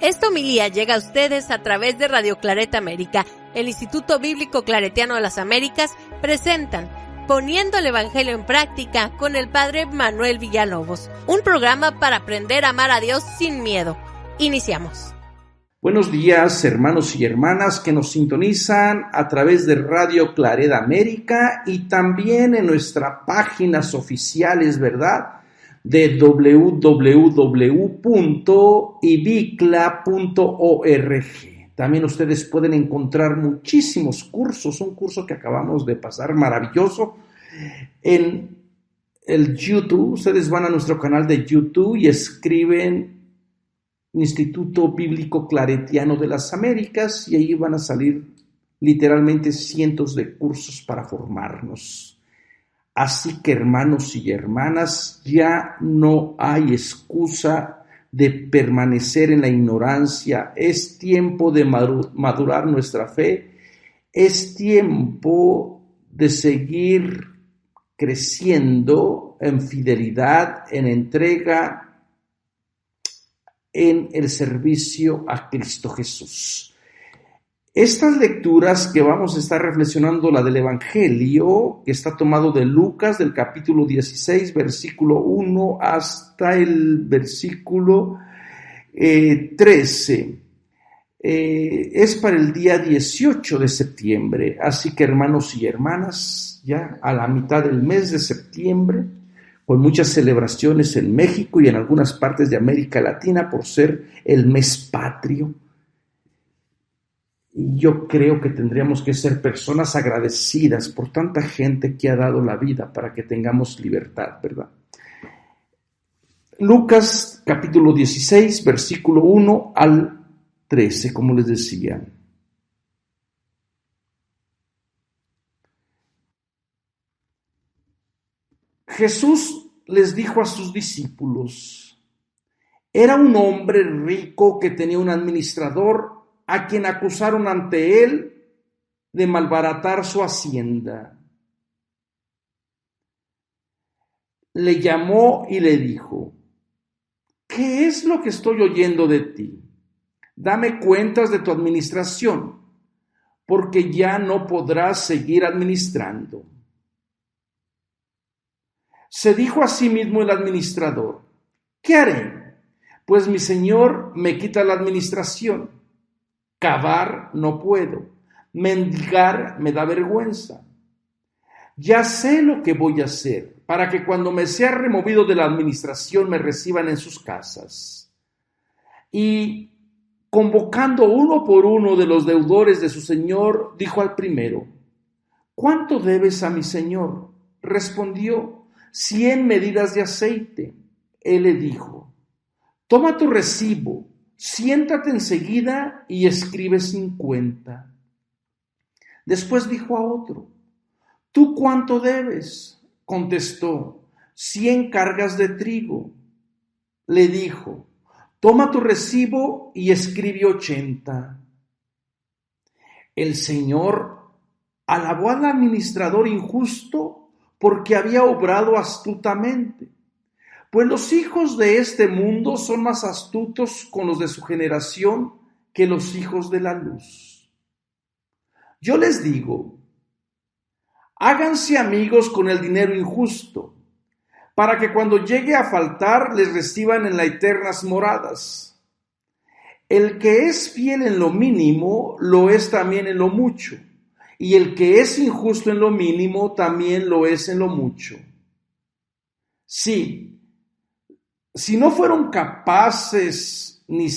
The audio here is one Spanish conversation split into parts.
Esta homilía llega a ustedes a través de Radio Claret América. El Instituto Bíblico Claretiano de las Américas presentan Poniendo el Evangelio en Práctica con el Padre Manuel Villalobos, un programa para aprender a amar a Dios sin miedo. Iniciamos. Buenos días, hermanos y hermanas que nos sintonizan a través de Radio Claret América y también en nuestras páginas oficiales, ¿verdad?, de www.ibicla.org. También ustedes pueden encontrar muchísimos cursos, un curso que acabamos de pasar maravilloso en el YouTube. Ustedes van a nuestro canal de YouTube y escriben Instituto Bíblico Claretiano de las Américas y ahí van a salir literalmente cientos de cursos para formarnos. Así que, hermanos y hermanas, ya no hay excusa de permanecer en la ignorancia. Es tiempo de madurar nuestra fe. Es tiempo de seguir creciendo en fidelidad, en entrega, en el servicio a Cristo Jesús. Estas lecturas que vamos a estar reflexionando, la del Evangelio, que está tomado de Lucas, del capítulo 16, versículo 1 hasta el versículo 13. Es para el día 18 de septiembre, así que, hermanos y hermanas, ya a la mitad del mes de septiembre, con muchas celebraciones en México y en algunas partes de América Latina por ser el mes patrio. Y yo creo que tendríamos que ser personas agradecidas por tanta gente que ha dado la vida para que tengamos libertad, ¿verdad? Lucas capítulo 16, versículo 1 al 13, como les decía. Jesús les dijo a sus discípulos: era un hombre rico que tenía un administrador a quien acusaron ante él de malbaratar su hacienda. Le llamó y le dijo: ¿qué es lo que estoy oyendo de ti? Dame cuentas de tu administración, porque ya no podrás seguir administrando. Se dijo a sí mismo el administrador: ¿qué haré? Pues mi señor me quita la administración. Cavar no puedo, mendigar me da vergüenza. Ya sé lo que voy a hacer para que cuando me sea removido de la administración me reciban en sus casas. Y convocando uno por uno de los deudores de su señor, dijo al primero: ¿cuánto debes a mi señor? Respondió: 100 medidas de aceite. Él le dijo: toma tu recibo, siéntate enseguida y escribe 50. Después dijo a otro: ¿tú cuánto debes? Contestó: 100 cargas de trigo. Le dijo: toma tu recibo y escribe 80. El Señor alabó al administrador injusto porque había obrado astutamente. Pues los hijos de este mundo son más astutos con los de su generación que los hijos de la luz. Yo les digo: háganse amigos con el dinero injusto, para que cuando llegue a faltar les reciban en las eternas moradas. El que es fiel en lo mínimo, lo es también en lo mucho, y el que es injusto en lo mínimo, también lo es en lo mucho. Sí. Si no fueron capaces ni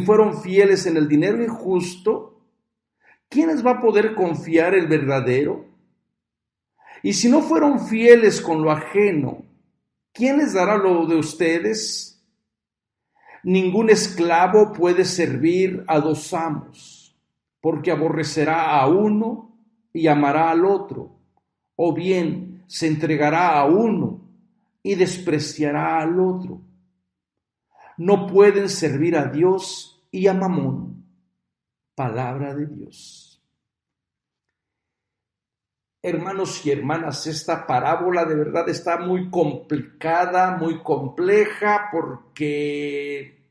fueron fieles en el dinero injusto, ¿quién les va a poder confiar el verdadero? Y si no fueron fieles con lo ajeno, ¿quién les dará lo de ustedes? Ningún esclavo puede servir a dos amos, porque aborrecerá a uno y amará al otro, o bien se entregará a uno y despreciará al otro. No pueden servir a Dios y a Mamón. Palabra de Dios. Hermanos y hermanas, esta parábola de verdad está muy complicada, muy compleja, porque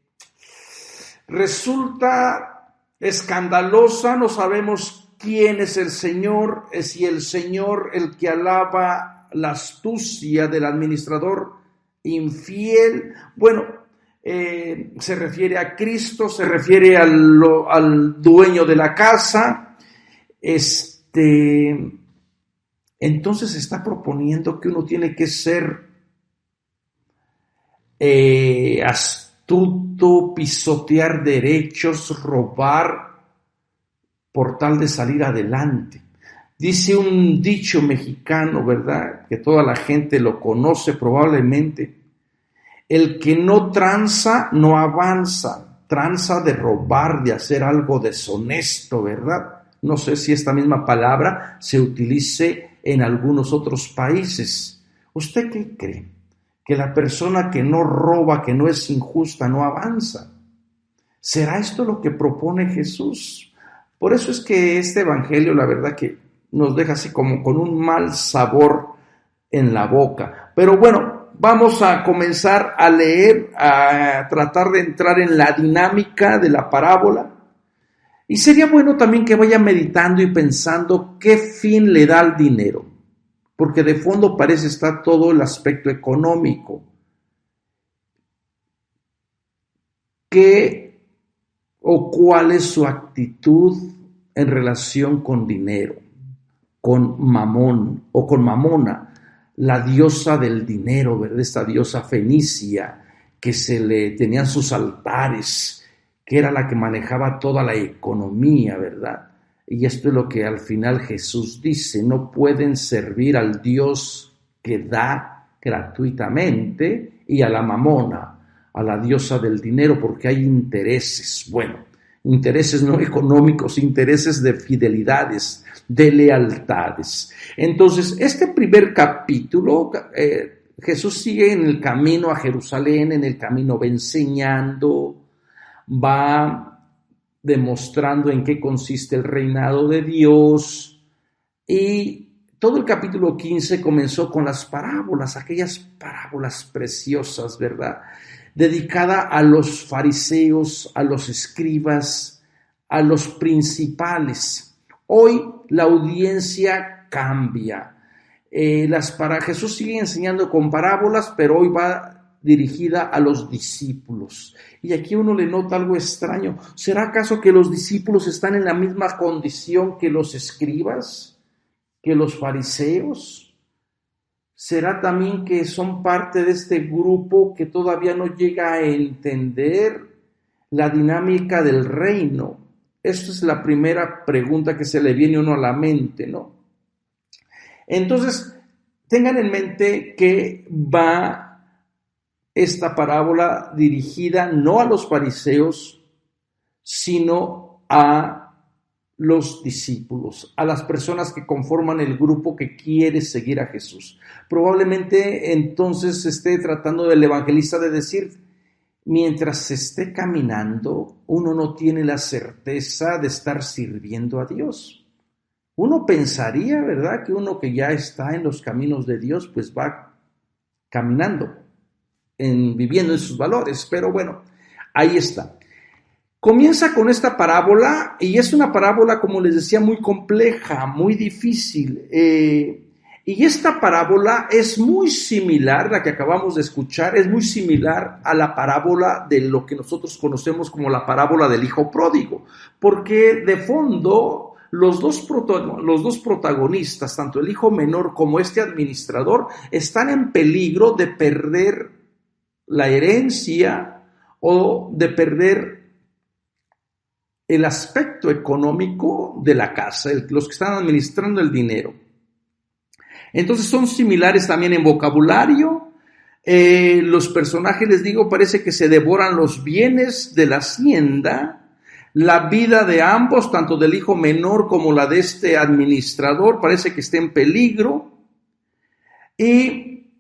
resulta escandalosa, no sabemos quién es el Señor, es si el Señor el que alaba la astucia del administrador infiel. Bueno, se refiere a Cristo, se refiere al dueño de la casa. Entonces está proponiendo que uno tiene que ser astuto, pisotear derechos, robar, por tal de salir adelante. Dice un dicho mexicano, ¿verdad?, que toda la gente lo conoce probablemente: el que no tranza, no avanza. Tranza de robar, de hacer algo deshonesto, ¿verdad? No sé si esta misma palabra se utilice en algunos otros países. ¿Usted qué cree? Que la persona que no roba, que no es injusta, no avanza. ¿Será esto lo que propone Jesús? Por eso es que este evangelio, la verdad que nos deja así como con un mal sabor en la boca. Pero bueno, vamos a comenzar a leer, a tratar de entrar en la dinámica de la parábola. Y sería bueno también que vaya meditando y pensando qué fin le da al dinero, porque de fondo parece estar todo el aspecto económico. ¿Qué o cuál es su actitud en relación con dinero, con Mamón o con Mamona, la diosa del dinero, ¿verdad? Esta diosa fenicia que se le tenían sus altares, que era la que manejaba toda la economía, ¿verdad? Y esto es lo que al final Jesús dice: no pueden servir al Dios que da gratuitamente y a la Mamona, a la diosa del dinero, porque hay intereses. Bueno, intereses no económicos, intereses de fidelidades, de lealtades. Entonces, este primer capítulo, Jesús sigue en el camino a Jerusalén, en el camino va enseñando, va demostrando en qué consiste el reinado de Dios, y todo el capítulo 15 comenzó con las parábolas, aquellas parábolas preciosas, ¿verdad?, dedicada a los fariseos, a los escribas, a los principales. Hoy la audiencia cambia. Jesús sigue enseñando con parábolas, pero hoy va dirigida a los discípulos. Y aquí uno le nota algo extraño. ¿Será acaso que los discípulos están en la misma condición que los escribas, que los fariseos? ¿Será también que son parte de este grupo que todavía no llega a entender la dinámica del reino? Esta es la primera pregunta que se le viene a uno a la mente, ¿no? Entonces, tengan en mente que va esta parábola dirigida no a los fariseos, sino a los discípulos, a las personas que conforman el grupo que quiere seguir a Jesús. Probablemente entonces esté tratando el evangelista de decir: mientras se esté caminando, uno no tiene la certeza de estar sirviendo a Dios. Uno pensaría, ¿verdad?, que uno que ya está en los caminos de Dios, pues va caminando, viviendo en sus valores. Pero bueno, ahí está. Comienza con esta parábola, y es una parábola, como les decía, muy compleja, muy difícil. Y esta parábola es muy similar, la que acabamos de escuchar, es muy similar a la parábola de lo que nosotros conocemos como la parábola del hijo pródigo, porque de fondo los dos protagonistas, tanto el hijo menor como este administrador, están en peligro de perder la herencia o de perder el aspecto económico de la casa, los que están administrando el dinero. Entonces son similares también en vocabulario. Los personajes, les digo, parece que se devoran los bienes de la hacienda. La vida de ambos, tanto del hijo menor como la de este administrador, parece que está en peligro. Y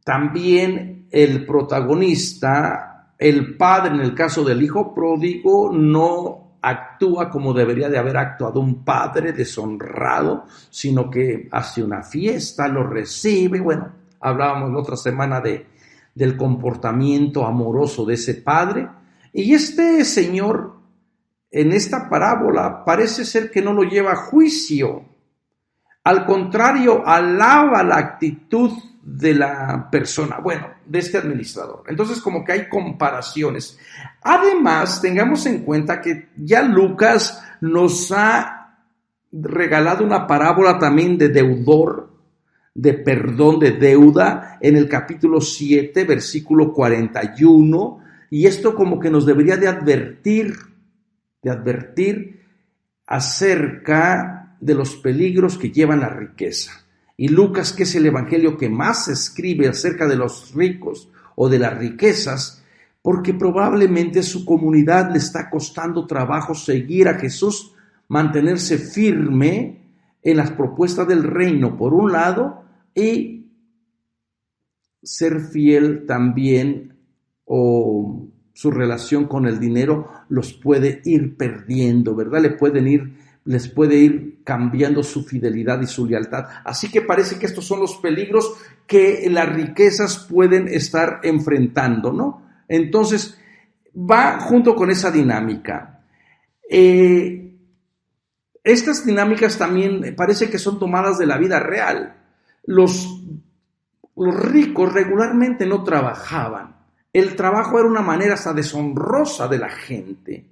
también el protagonista, el padre, en el caso del hijo pródigo, no actúa como debería de haber actuado un padre deshonrado, sino que hace una fiesta, lo recibe. Bueno, hablábamos la otra semana del comportamiento amoroso de ese padre. Y este señor, en esta parábola, parece ser que no lo lleva a juicio. Al contrario, alaba la actitud de la persona, de este administrador. Entonces, como que hay comparaciones. Además, tengamos en cuenta que ya Lucas nos ha regalado una parábola también de deudor, de perdón de deuda, en el capítulo 7, versículo 41, y esto como que nos debería de advertir acerca de los peligros que llevan la riqueza. Y Lucas, que es el evangelio que más escribe acerca de los ricos o de las riquezas, porque probablemente a su comunidad le está costando trabajo seguir a Jesús, mantenerse firme en las propuestas del reino, por un lado, y ser fiel también, o su relación con el dinero los puede ir perdiendo, ¿verdad? Les puede ir cambiando su fidelidad y su lealtad. Así que parece que estos son los peligros que las riquezas pueden estar enfrentando, ¿no? Entonces, va junto con esa dinámica. Estas dinámicas también parece que son tomadas de la vida real. Los ricos regularmente no trabajaban. El trabajo era una manera hasta deshonrosa de la gente.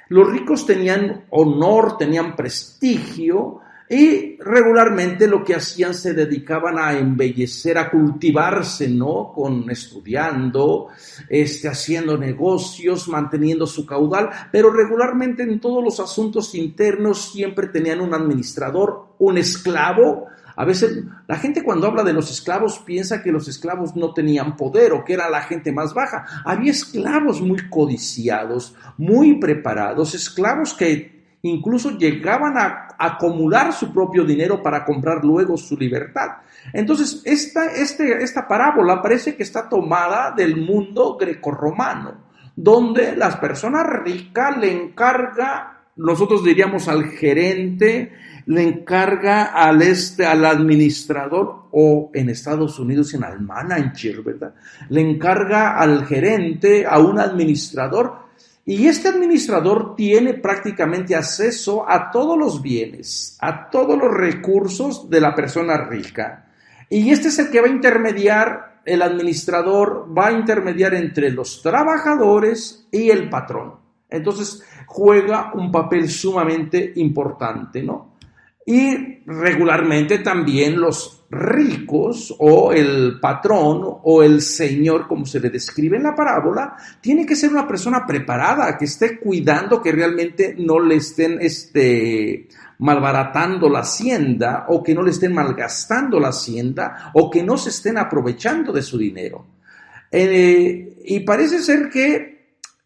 Los ricos tenían honor, tenían prestigio y regularmente lo que hacían se dedicaban a embellecer, a cultivarse, ¿no? Estudiando, haciendo negocios, manteniendo su caudal, pero regularmente en todos los asuntos internos siempre tenían un administrador, un esclavo. A veces la gente cuando habla de los esclavos piensa que los esclavos no tenían poder o que era la gente más baja. Había esclavos muy codiciados, muy preparados, esclavos que incluso llegaban a acumular su propio dinero para comprar luego su libertad. Entonces, esta parábola parece que está tomada del mundo grecorromano, donde las personas ricas le encarga, nosotros diríamos al gerente, le encarga al administrador, o en Estados Unidos al manager, ¿verdad? Le encarga al gerente, a un administrador, y este administrador tiene prácticamente acceso a todos los bienes, a todos los recursos de la persona rica. Y este es el que va a intermediar, el administrador va a intermediar entre los trabajadores y el patrón. Entonces juega un papel sumamente importante, ¿no? Y regularmente también los ricos o el patrón o el señor, como se le describe en la parábola, tiene que ser una persona preparada, que esté cuidando que realmente no le estén malbaratando la hacienda, o que no le estén malgastando la hacienda, o que no se estén aprovechando de su dinero. Y parece ser que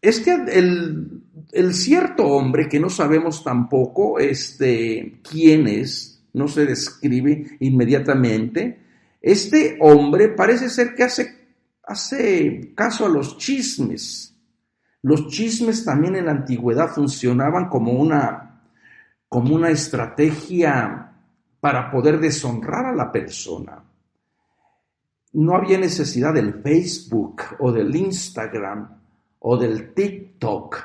el cierto hombre, que no sabemos tampoco quién es, no se describe inmediatamente, este hombre parece ser que hace caso a los chismes. Los chismes también en la antigüedad funcionaban como una estrategia para poder deshonrar a la persona. No había necesidad del Facebook o del Instagram o del TikTok.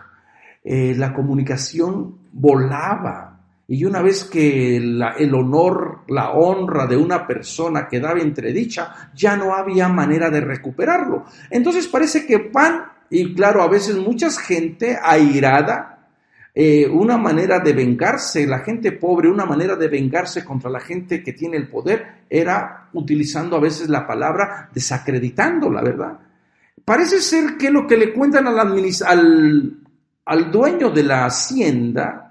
La comunicación volaba, y una vez que el honor, la honra de una persona quedaba entredicha, ya no había manera de recuperarlo. Entonces parece que van, y claro, a veces mucha gente airada, una manera de vengarse, la gente pobre, una manera de vengarse contra la gente que tiene el poder, era utilizando a veces la palabra desacreditándola, ¿verdad? Parece ser que lo que le cuentan al dueño de la hacienda,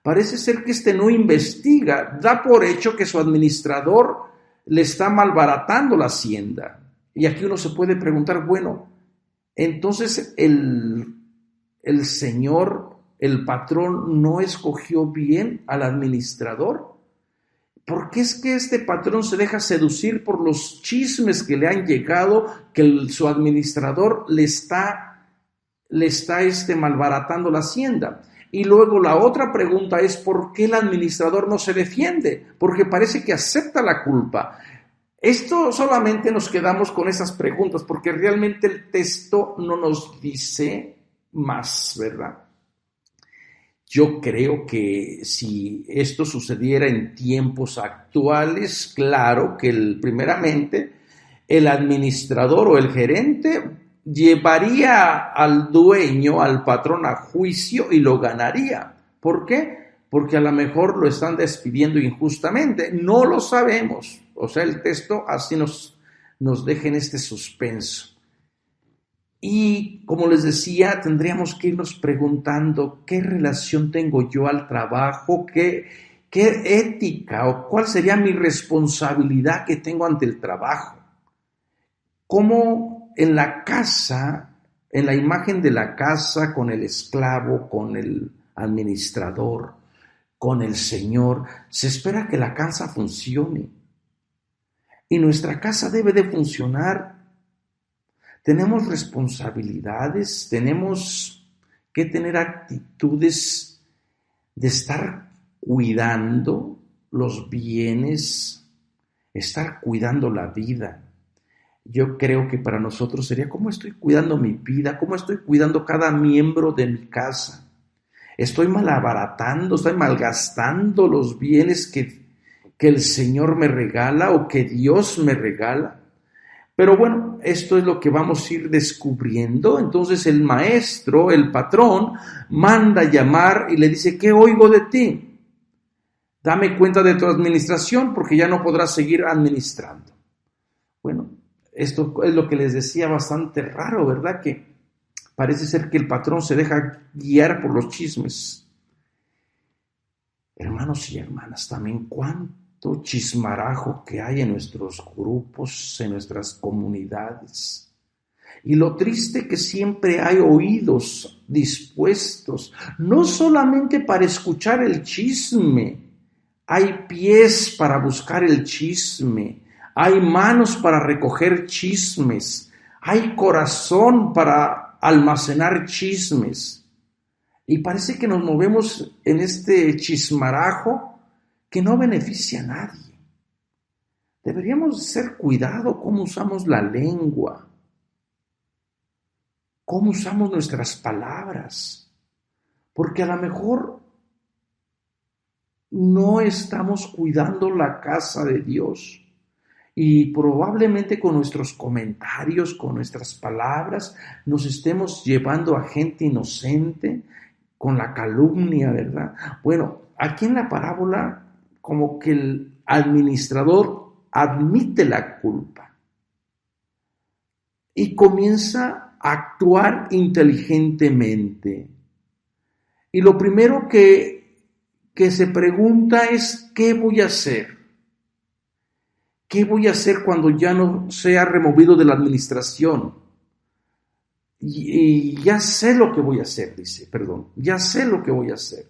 parece ser que no investiga, da por hecho que su administrador le está malbaratando la hacienda. Y aquí uno se puede preguntar, bueno, entonces el señor, el patrón, ¿no escogió bien al administrador? ¿Por qué es que este patrón se deja seducir por los chismes que le han llegado, que su administrador le está malbaratando la hacienda? Y luego la otra pregunta es, ¿por qué el administrador no se defiende? Porque parece que acepta la culpa. Esto solamente nos quedamos con esas preguntas porque realmente el texto no nos dice más, ¿verdad? Yo creo que si esto sucediera en tiempos actuales, claro que primeramente el administrador o el gerente llevaría al dueño, al patrón, a juicio y lo ganaría. ¿Por qué? Porque a lo mejor lo están despidiendo injustamente. No lo sabemos. O sea, el texto así nos deja en este suspenso. Y como les decía, tendríamos que irnos preguntando qué relación tengo yo al trabajo, qué ética o cuál sería mi responsabilidad que tengo ante el trabajo. Cómo en la casa, en la imagen de la casa, con el esclavo, con el administrador, con el Señor, se espera que la casa funcione. Y nuestra casa debe de funcionar. Tenemos responsabilidades, tenemos que tener actitudes de estar cuidando los bienes, estar cuidando la vida. Yo creo que para nosotros sería cómo estoy cuidando mi vida, cómo estoy cuidando cada miembro de mi casa. Estoy malabaratando, estoy malgastando los bienes que el Señor me regala o que Dios me regala. Pero bueno, esto es lo que vamos a ir descubriendo. Entonces el maestro, el patrón, manda llamar y le dice, ¿qué oigo de ti? Dame cuenta de tu administración porque ya no podrás seguir administrando. Bueno, esto es lo que les decía, bastante raro, ¿verdad? Que parece ser que el patrón se deja guiar por los chismes. Hermanos y hermanas, también cuánto chismarajo que hay en nuestros grupos, en nuestras comunidades. Y lo triste que siempre hay oídos dispuestos, no solamente para escuchar el chisme, hay pies para buscar el chisme, hay manos para recoger chismes, hay corazón para almacenar chismes. Y parece que nos movemos en este chismarajo que no beneficia a nadie. Deberíamos hacer cuidado cómo usamos la lengua, cómo usamos nuestras palabras, porque a lo mejor no estamos cuidando la casa de Dios y probablemente con nuestros comentarios, con nuestras palabras, nos estemos llevando a gente inocente con la calumnia, ¿verdad? Bueno, aquí en la parábola como que el administrador admite la culpa y comienza a actuar inteligentemente. Y lo primero que se pregunta es, ¿qué voy a hacer? ¿Qué voy a hacer cuando ya no sea removido de la administración? Y ya sé lo que voy a hacer, ya sé lo que voy a hacer.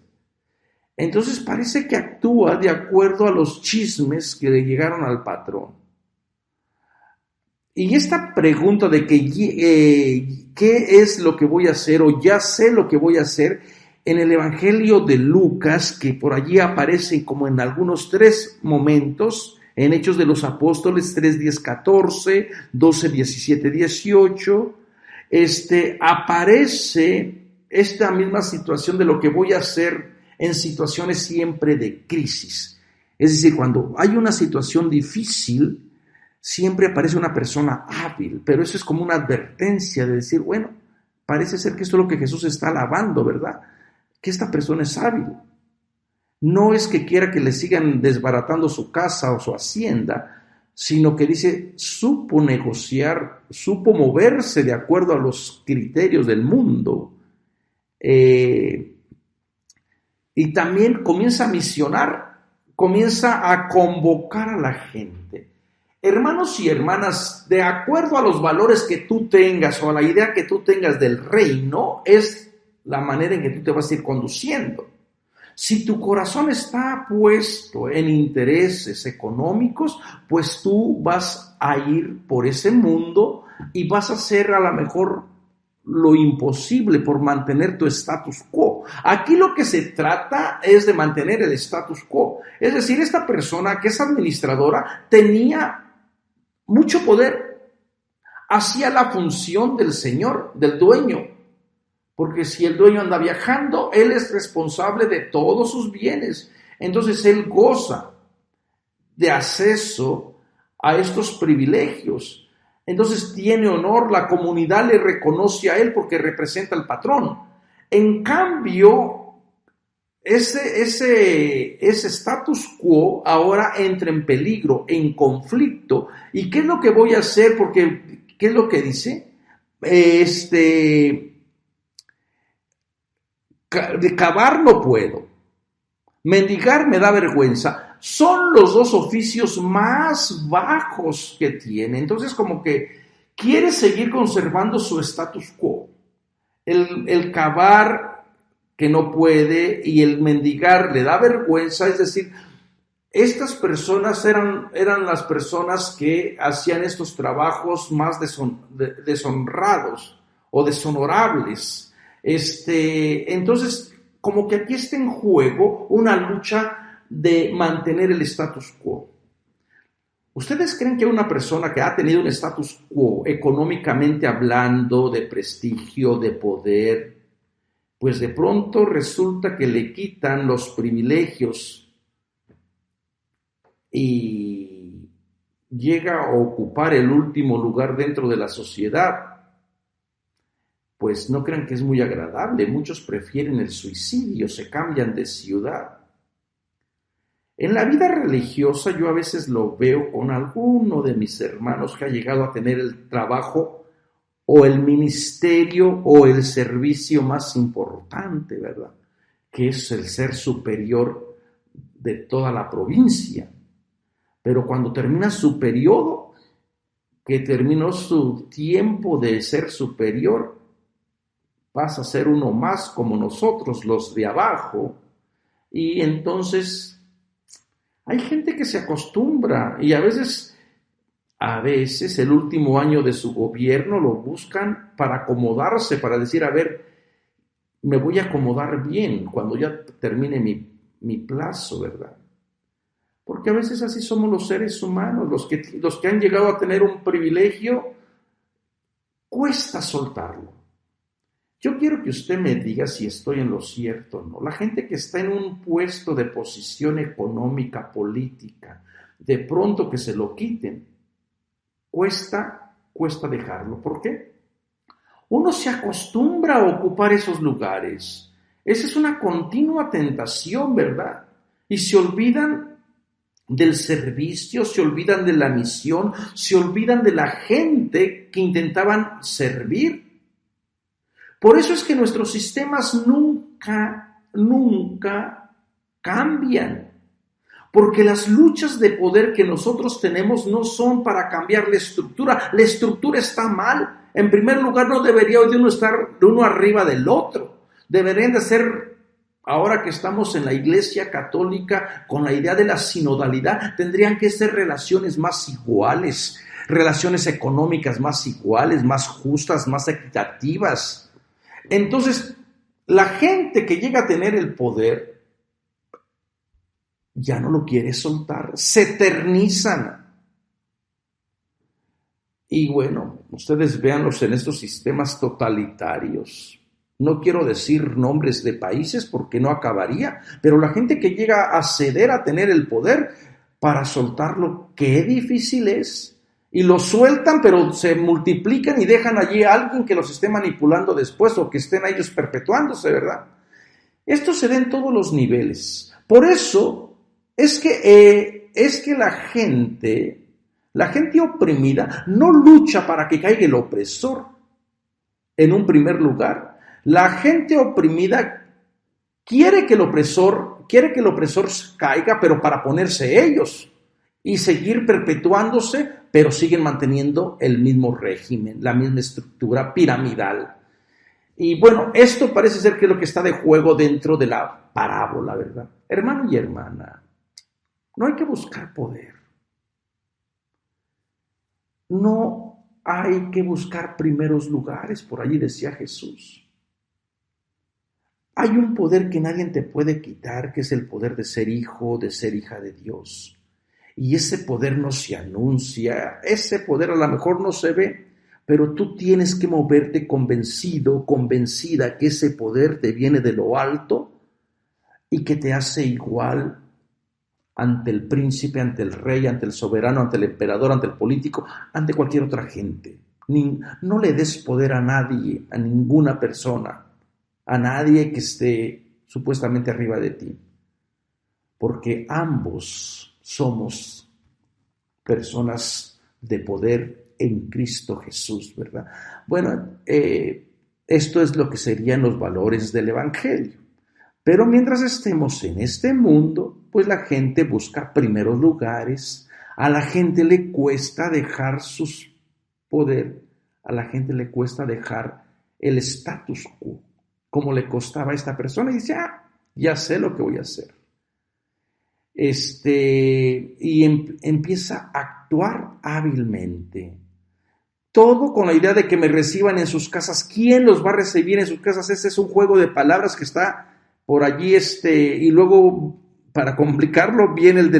Entonces parece que actúa de acuerdo a los chismes que le llegaron al patrón. Y esta pregunta de ¿qué es lo que voy a hacer? O ya sé lo que voy a hacer, en el Evangelio de Lucas, que por allí aparece como en algunos 3 momentos, en Hechos de los Apóstoles 3, 10, 14, 12, 17, 18, aparece esta misma situación de lo que voy a hacer en situaciones siempre de crisis. Es decir, cuando hay una situación difícil, siempre aparece una persona hábil, pero eso es como una advertencia de decir, bueno, parece ser que esto es lo que Jesús está alabando, ¿verdad? Que esta persona es hábil. No es que quiera que le sigan desbaratando su casa o su hacienda, sino que dice, supo negociar, supo moverse de acuerdo a los criterios del mundo. Y también comienza a misionar, comienza a convocar a la gente. Hermanos y hermanas, de acuerdo a los valores que tú tengas o a la idea que tú tengas del reino, es la manera en que tú te vas a ir conduciendo. Si tu corazón está puesto en intereses económicos, pues tú vas a ir por ese mundo y vas a hacer a lo mejor lo imposible por mantener tu status quo. Aquí lo que se trata es de mantener el status quo. Es decir, esta persona que es administradora tenía mucho poder, hacía la función del señor, del dueño, porque si el dueño anda viajando, él es responsable de todos sus bienes, entonces él goza de acceso a estos privilegios. Entonces tiene honor, la comunidad le reconoce a él porque representa al patrón. En cambio, ese status quo ahora entra en peligro, en conflicto. ¿Y qué es lo que voy a hacer? Porque, ¿qué es lo que dice? De cavar no puedo, mendigar me da vergüenza. Son los dos oficios más bajos que tiene. Entonces, como que quiere seguir conservando su status quo. El cavar que no puede y el mendigar le da vergüenza, es decir, estas personas eran las personas que hacían estos trabajos más deshonrados o deshonorables. Entonces, como que aquí está en juego una lucha de mantener el status quo. ¿Ustedes creen que una persona que ha tenido un status quo económicamente hablando, de prestigio, de poder, pues de pronto resulta que le quitan los privilegios y llega a ocupar el último lugar dentro de la sociedad? Pues no crean que es muy agradable. Muchos prefieren el suicidio, se cambian de ciudad. En la vida religiosa yo a veces lo veo con alguno de mis hermanos que ha llegado a tener el trabajo o el ministerio o el servicio más importante, ¿verdad? Que es el ser superior de toda la provincia. Pero cuando termina su periodo, que terminó su tiempo de ser superior, pasa a ser uno más como nosotros, los de abajo, y entonces hay gente que se acostumbra y a veces el último año de su gobierno lo buscan para acomodarse, para decir, a ver, me voy a acomodar bien cuando ya termine mi plazo, ¿verdad? Porque a veces así somos los seres humanos, los que han llegado a tener un privilegio, cuesta soltarlo. Yo quiero que usted me diga si estoy en lo cierto o no. La gente que está en un puesto de posición económica, política, de pronto que se lo quiten, cuesta dejarlo. ¿Por qué? Uno se acostumbra a ocupar esos lugares. Esa es una continua tentación, ¿verdad? Y se olvidan del servicio, se olvidan de la misión, se olvidan de la gente que intentaban servir. Por eso es que nuestros sistemas nunca cambian. Porque las luchas de poder que nosotros tenemos no son para cambiar la estructura. La estructura está mal. En primer lugar, no debería de uno estar de uno arriba del otro. Deberían de ser, ahora que estamos en la Iglesia Católica, con la idea de la sinodalidad, tendrían que ser relaciones más iguales, relaciones económicas más iguales, más justas, más equitativas. Entonces, la gente que llega a tener el poder ya no lo quiere soltar, se eternizan. Y bueno, ustedes véanlos en estos sistemas totalitarios. No quiero decir nombres de países porque no acabaría, pero la gente que llega a ceder a tener el poder para soltarlo, qué difícil es. Y lo sueltan, pero se multiplican y dejan allí a alguien que los esté manipulando después o que estén a ellos perpetuándose, ¿verdad? Esto se da en todos los niveles. Por eso es que la gente oprimida no lucha para que caiga el opresor. En un primer lugar, la gente oprimida quiere que el opresor caiga, pero para ponerse ellos y seguir perpetuándose, pero siguen manteniendo el mismo régimen, la misma estructura piramidal. Y bueno, esto parece ser que es lo que está de juego dentro de la parábola, ¿verdad? Hermano y hermana, no hay que buscar poder. No hay que buscar primeros lugares, por allí decía Jesús. Hay un poder que nadie te puede quitar, que es el poder de ser hijo, de ser hija de Dios. y ese poder no se anuncia, ese poder a lo mejor no se ve, pero tú tienes que moverte convencido, convencida que ese poder te viene de lo alto y que te hace igual ante el príncipe, ante el rey, ante el soberano, ante el emperador, ante el político, ante cualquier otra gente. No le des poder a nadie, a ninguna persona, a nadie que esté supuestamente arriba de ti, porque ambos somos personas de poder en Cristo Jesús, ¿verdad? Bueno, esto es lo que serían los valores del Evangelio. Pero mientras estemos en este mundo, pues la gente busca primeros lugares, a la gente le cuesta dejar sus poder, a la gente le cuesta dejar el status quo, como le costaba a esta persona, y dice, ya sé lo que voy a hacer. Empieza a actuar hábilmente. Todo con la idea de que me reciban en sus casas. ¿Quién los va a recibir en sus casas? Ese es un juego de palabras que está por allí, y luego, para complicarlo, viene el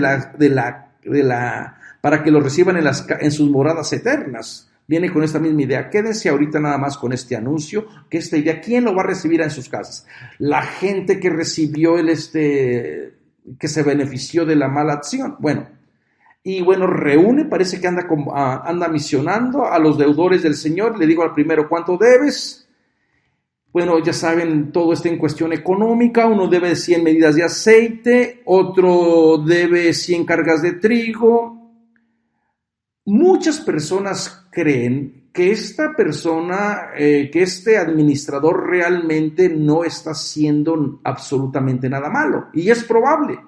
para que los reciban en sus moradas eternas. Viene con esta misma idea. Quédense ahorita nada más con este anuncio, que esta idea, ¿quién lo va a recibir en sus casas? La gente que recibió que se benefició de la mala acción. Parece que anda misionando a los deudores del Señor. Le digo al primero, ¿cuánto debes? Bueno, ya saben, todo está en cuestión económica. Uno debe 100 medidas de aceite, otro debe 100 cargas de trigo. Muchas personas creen que esta persona, que este administrador realmente no está haciendo absolutamente nada malo, y es probable.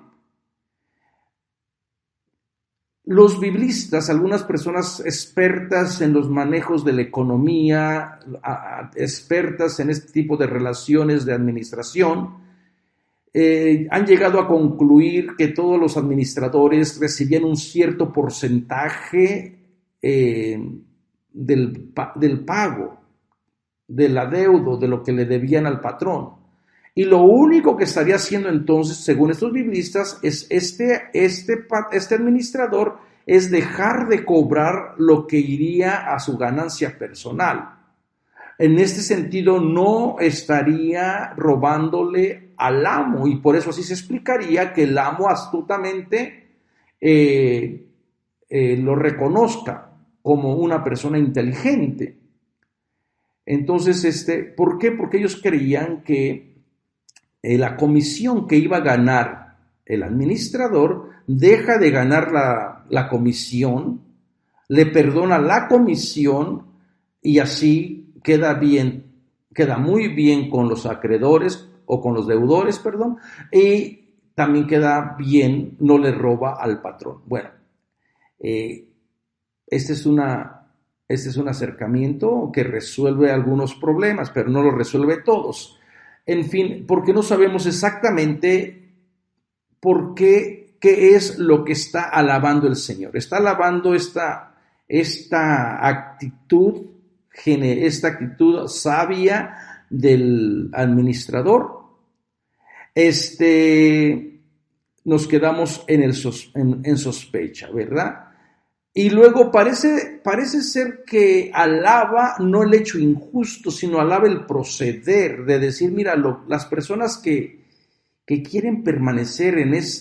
Los biblistas, algunas personas expertas en los manejos de la economía, expertas en este tipo de relaciones de administración, han llegado a concluir que todos los administradores recibían un cierto porcentaje del pago, del adeudo, de lo que le debían al patrón. Y lo único que estaría haciendo entonces, según estos biblistas, es este administrador, es dejar de cobrar lo que iría a su ganancia personal. En este sentido, no estaría robándole al amo, y por eso así se explicaría que el amo astutamente lo reconozca como una persona inteligente. Entonces, ¿por qué? Porque ellos creían que la comisión que iba a ganar el administrador deja de ganar la comisión, le perdona la comisión y así queda muy bien con los acreedores o con los deudores, y también queda bien, no le roba al patrón. Bueno, este es un acercamiento que resuelve algunos problemas, pero no los resuelve todos. En fin, porque no sabemos exactamente qué es lo que está alabando el Señor. Está alabando esta actitud sabia del administrador. Nos quedamos en sospecha, ¿verdad? Y luego parece ser que alaba no el hecho injusto, sino alaba el proceder, de decir, mira, las personas que quieren permanecer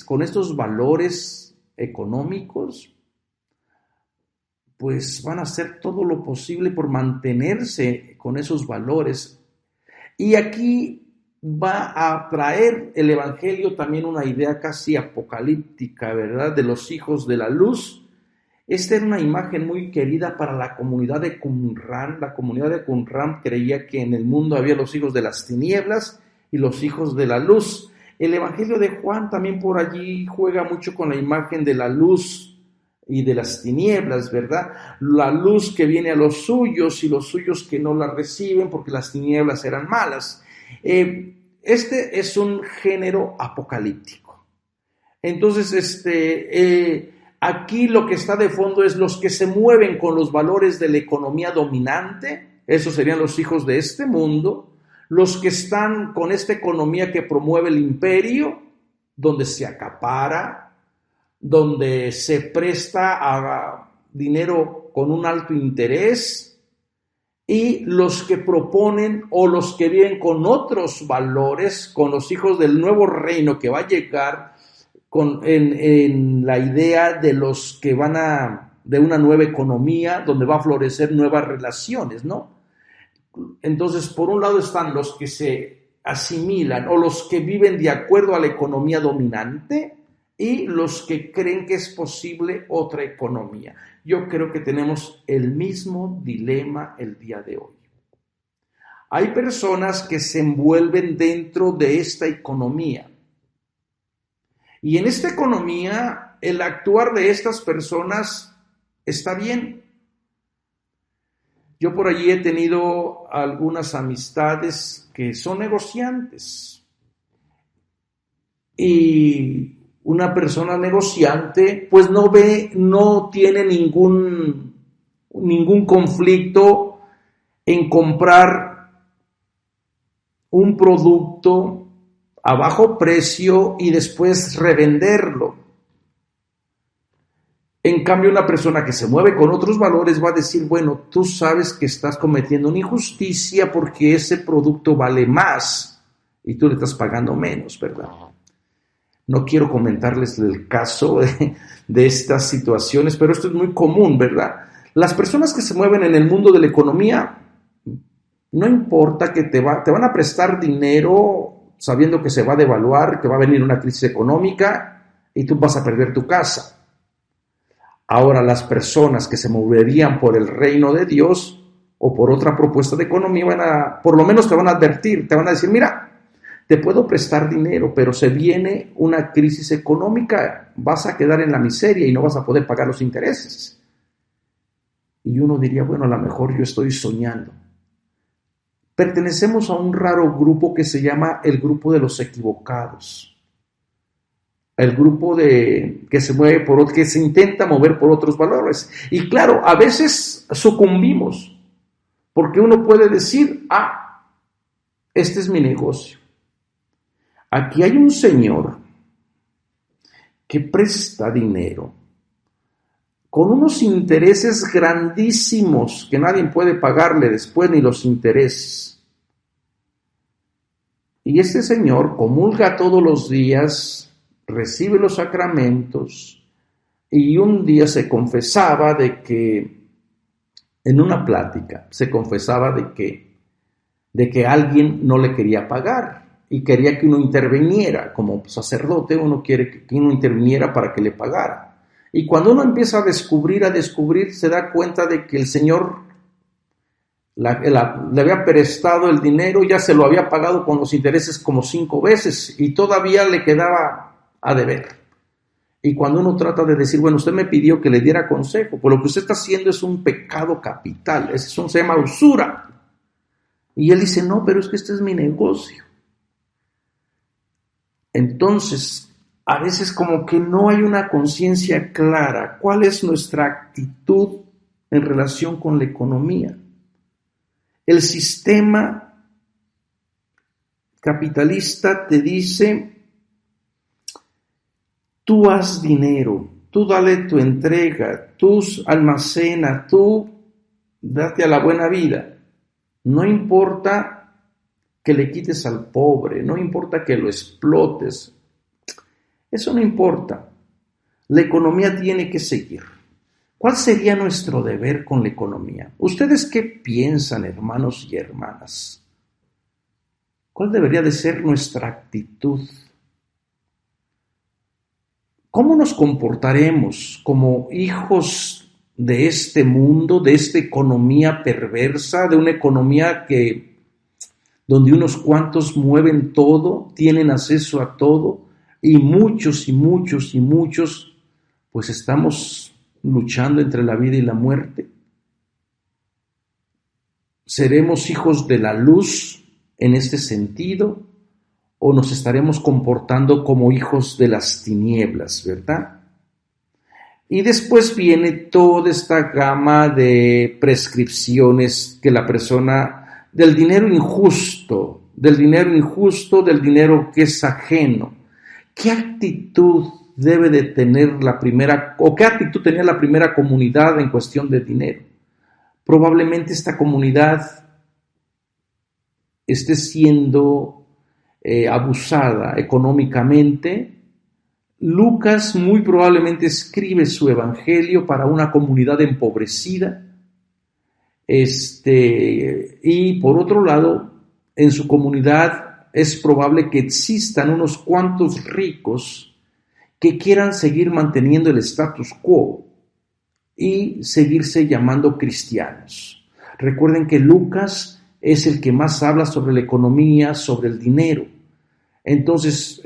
con estos valores económicos, pues van a hacer todo lo posible por mantenerse con esos valores. Y aquí va a traer el Evangelio también una idea casi apocalíptica, ¿verdad? De los hijos de la luz. Esta era una imagen muy querida para la comunidad de Qumran. La comunidad de Qumran creía que en el mundo había los hijos de las tinieblas y los hijos de la luz. El Evangelio de Juan también por allí juega mucho con la imagen de la luz y de las tinieblas, ¿verdad? La luz que viene a los suyos y los suyos que no la reciben porque las tinieblas eran malas. Este es un género apocalíptico. Entonces, aquí lo que está de fondo es los que se mueven con los valores de la economía dominante, esos serían los hijos de este mundo, los que están con esta economía que promueve el imperio, donde se acapara, donde se presta a dinero con un alto interés, y los que proponen o los que viven con otros valores, con los hijos del nuevo reino que va a llegar, en la idea de los que de una nueva economía donde va a florecer nuevas relaciones, ¿no? Entonces, por un lado están los que se asimilan o los que viven de acuerdo a la economía dominante y los que creen que es posible otra economía. Yo creo que tenemos el mismo dilema el día de hoy. Hay personas que se envuelven dentro de esta economía. Y en esta economía, el actuar de estas personas está bien. Yo por allí he tenido algunas amistades que son negociantes. Y una persona negociante, pues no tiene ningún conflicto en comprar un producto a bajo precio y después revenderlo. En cambio, una persona que se mueve con otros valores va a decir, bueno, tú sabes que estás cometiendo una injusticia porque ese producto vale más y tú le estás pagando menos, ¿verdad? No quiero comentarles el caso de estas situaciones, pero esto es muy común, ¿verdad? Las personas que se mueven en el mundo de la economía, no importa que te van a prestar dinero sabiendo que se va a devaluar, que va a venir una crisis económica y tú vas a perder tu casa. Ahora, las personas que se moverían por el reino de Dios o por otra propuesta de economía por lo menos te van a advertir, te van a decir, mira, te puedo prestar dinero, pero se viene una crisis económica, vas a quedar en la miseria y no vas a poder pagar los intereses. Y uno diría, bueno, a lo mejor yo estoy soñando. Pertenecemos a un raro grupo que se llama el grupo de los equivocados. El grupo que se intenta mover por otros valores. Y claro, a veces sucumbimos, porque uno puede decir, este es mi negocio. Aquí hay un señor que presta dinero con unos intereses grandísimos que nadie puede pagarle después ni los intereses. Y este señor comulga todos los días, recibe los sacramentos y un día se confesaba en una plática, de que alguien no le quería pagar. Y quería que uno interviniera, como sacerdote, uno quiere que uno interviniera para que le pagara. Y cuando uno empieza a descubrir, se da cuenta de que el Señor le había prestado el dinero, ya se lo había pagado con los intereses como 5 veces y todavía le quedaba a deber. Y cuando uno trata de decir, bueno, usted me pidió que le diera consejo, pues lo que usted está haciendo es un pecado capital, eso se llama usura. Y él dice, no, pero es que este es mi negocio. Entonces, a veces como que no hay una conciencia clara. ¿Cuál es nuestra actitud en relación con la economía? El sistema capitalista te dice, tú haz dinero, tú dale tu entrega, tú almacena, tú date a la buena vida. No importa que le quites al pobre, no importa que lo explotes, eso no importa. La economía tiene que seguir. ¿Cuál sería nuestro deber con la economía? ¿Ustedes qué piensan, hermanos y hermanas? ¿Cuál debería de ser nuestra actitud? ¿Cómo nos comportaremos como hijos de este mundo, de esta economía perversa, de una economía donde unos cuantos mueven todo, tienen acceso a todo, y muchos pues estamos luchando entre la vida y la muerte? ¿Seremos hijos de la luz en este sentido o nos estaremos comportando como hijos de las tinieblas, verdad? Y después viene toda esta gama de prescripciones que la persona, del dinero injusto, del dinero que es ajeno. ¿Qué actitud debe de tener la primera, o qué actitud tenía la primera comunidad en cuestión de dinero. Probablemente esta comunidad esté siendo abusada económicamente. Lucas muy probablemente escribe su evangelio para una comunidad empobrecida. Y por otro lado, en su comunidad es probable que existan unos cuantos ricos que quieran seguir manteniendo el status quo y seguirse llamando cristianos. Recuerden que Lucas es el que más habla sobre la economía, sobre el dinero. Entonces,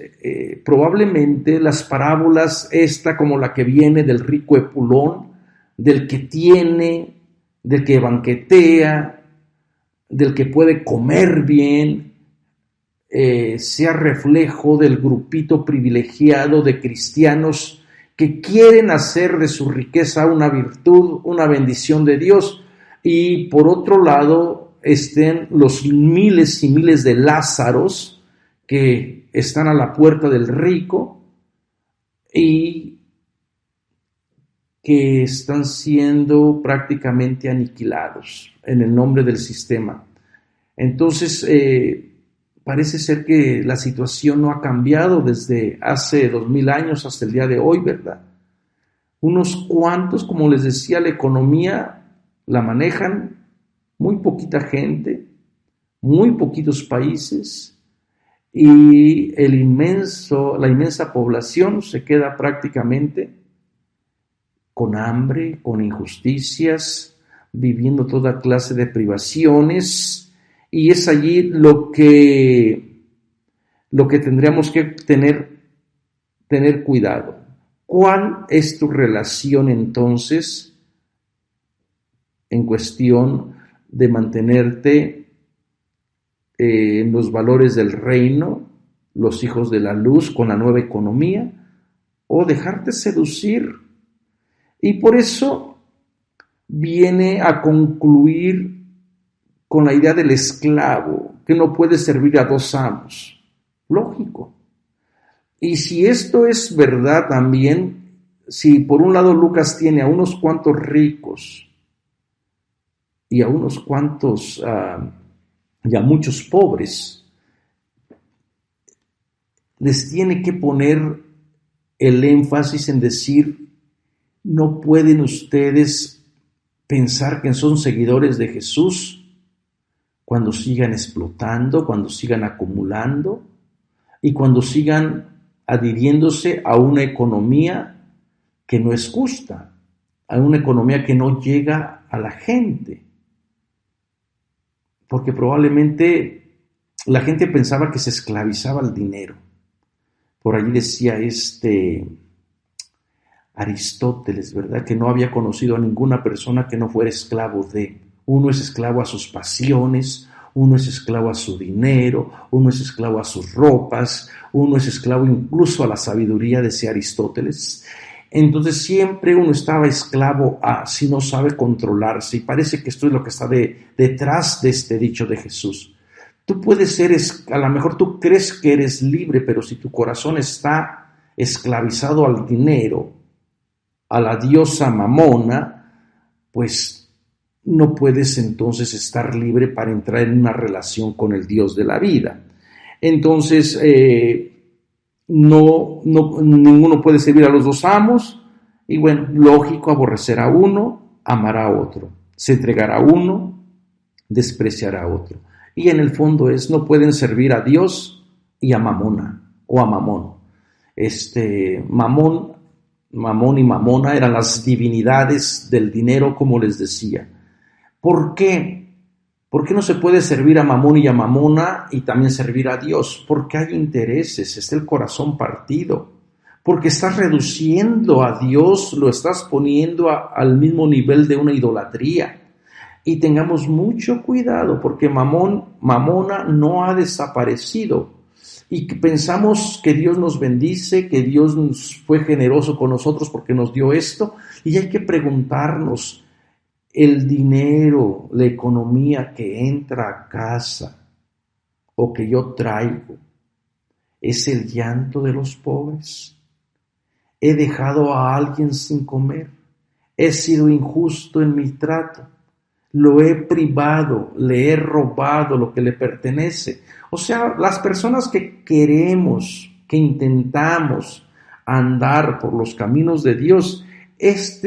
probablemente las parábolas, esta como la que viene del rico Epulón, del que tiene, del que banquetea, del que puede comer bien, sea reflejo del grupito privilegiado de cristianos que quieren hacer de su riqueza una virtud, una bendición de Dios, y por otro lado estén los miles y miles de Lázaros que están a la puerta del rico y que están siendo prácticamente aniquilados en el nombre del sistema. Entonces, parece ser que la situación no ha cambiado desde hace 2000 años hasta el día de hoy, ¿verdad? Unos cuantos, como les decía, la economía la manejan muy poquita gente, muy poquitos países, y la inmensa población se queda prácticamente con hambre, con injusticias, viviendo toda clase de privaciones, y es allí lo que tendríamos que tener cuidado. ¿Cuál es tu relación entonces en cuestión de mantenerte en los valores del reino, los hijos de la luz con la nueva economía, o dejarte seducir? Y por eso viene a concluir con la idea del esclavo, que no puede servir a dos amos. Lógico. Y si esto es verdad también, si por un lado Lucas tiene a unos cuantos ricos y a unos cuantos y a muchos pobres, les tiene que poner el énfasis en decir: no pueden ustedes pensar que son seguidores de Jesús cuando sigan explotando, cuando sigan acumulando y cuando sigan adhiriéndose a una economía que no es justa, a una economía que no llega a la gente. Porque probablemente la gente pensaba que se esclavizaba el dinero. Por allí decía Aristóteles, ¿verdad?, que no había conocido a ninguna persona que no fuera esclavo de. Uno es esclavo a sus pasiones, uno es esclavo a su dinero, uno es esclavo a sus ropas, uno es esclavo incluso a la sabiduría, decía Aristóteles. Entonces siempre uno estaba esclavo a, si no sabe controlarse, y parece que esto es lo que está detrás de este dicho de Jesús. Tú puedes ser, a lo mejor tú crees que eres libre, pero si tu corazón está esclavizado al dinero, a la diosa Mamona, pues no puedes entonces estar libre para entrar en una relación con el Dios de la vida. Entonces, ninguno puede servir a los dos amos, y bueno, lógico, aborrecerá a uno, amará a otro, se entregará a uno, despreciará a otro. Y en el fondo no pueden servir a Dios y a Mamona o a Mamón. Mamón y Mamona eran las divinidades del dinero, como les decía. ¿Por qué? ¿Por qué no se puede servir a Mamón y a Mamona y también servir a Dios? Porque hay intereses, está el corazón partido. Porque estás reduciendo a Dios, lo estás poniendo al mismo nivel de una idolatría. Y tengamos mucho cuidado, porque Mamona no ha desaparecido. Y que pensamos que Dios nos bendice, que Dios fue generoso con nosotros porque nos dio esto. Y hay que preguntarnos, el dinero, la economía que entra a casa o que yo traigo, ¿es el llanto de los pobres? he dejado a alguien sin comer, he sido injusto en mi trato, lo he privado, le he robado lo que le pertenece. O sea, las personas que queremos, que intentamos andar por los caminos de Dios, estas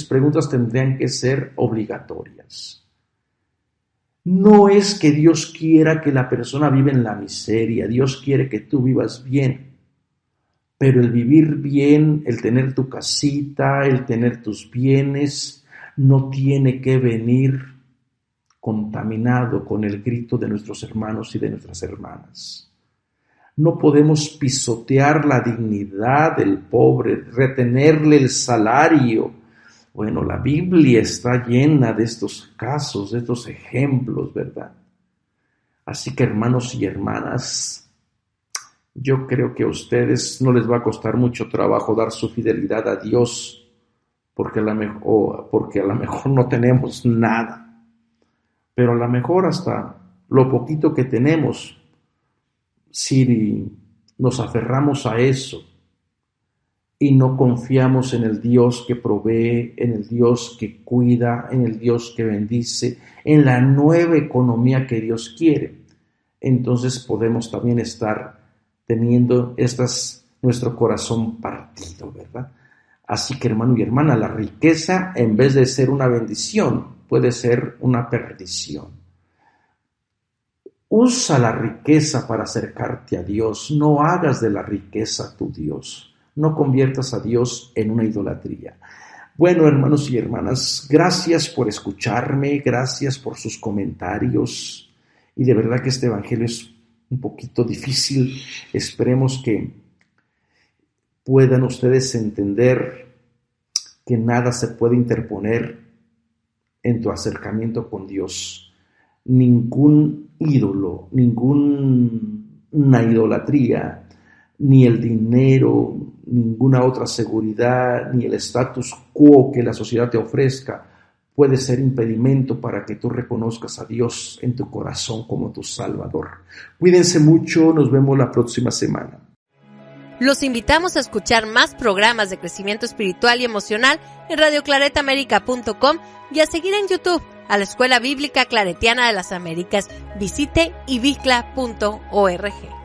preguntas tendrían que ser obligatorias. No es que Dios quiera que la persona viva en la miseria, Dios quiere que tú vivas bien. Pero el vivir bien, el tener tu casita, el tener tus bienes, no tiene que venir contaminado con el grito de nuestros hermanos y de nuestras hermanas. No podemos pisotear la dignidad del pobre, retenerle el salario. Bueno, la Biblia está llena de estos casos, de estos ejemplos, ¿verdad? Así que, hermanos y hermanas, yo creo que a ustedes no les va a costar mucho trabajo dar su fidelidad a Dios, porque a lo mejor no tenemos nada. Pero a lo mejor hasta lo poquito que tenemos, si nos aferramos a eso y no confiamos en el Dios que provee, en el Dios que cuida, en el Dios que bendice, en la nueva economía que Dios quiere, entonces podemos también estar teniendo nuestro corazón partido, ¿verdad? Así que, hermano y hermana, la riqueza, en vez de ser una bendición, puede ser una perdición. Usa la riqueza para acercarte a Dios. No hagas de la riqueza tu Dios. No conviertas a Dios en una idolatría. Bueno, hermanos y hermanas, gracias por escucharme, gracias por sus comentarios. Y de verdad que este evangelio es un poquito difícil. Esperemos que puedan ustedes entender que nada se puede interponer en tu acercamiento con Dios. Ningún ídolo, ninguna idolatría, ni el dinero, ninguna otra seguridad, ni el status quo que la sociedad te ofrezca puede ser impedimento para que tú reconozcas a Dios en tu corazón como tu Salvador. Cuídense mucho, nos vemos la próxima semana. Los invitamos a escuchar más programas de crecimiento espiritual y emocional en radioclaretamerica.com y a seguir en YouTube a la Escuela Bíblica Claretiana de las Américas. Visite ibicla.org.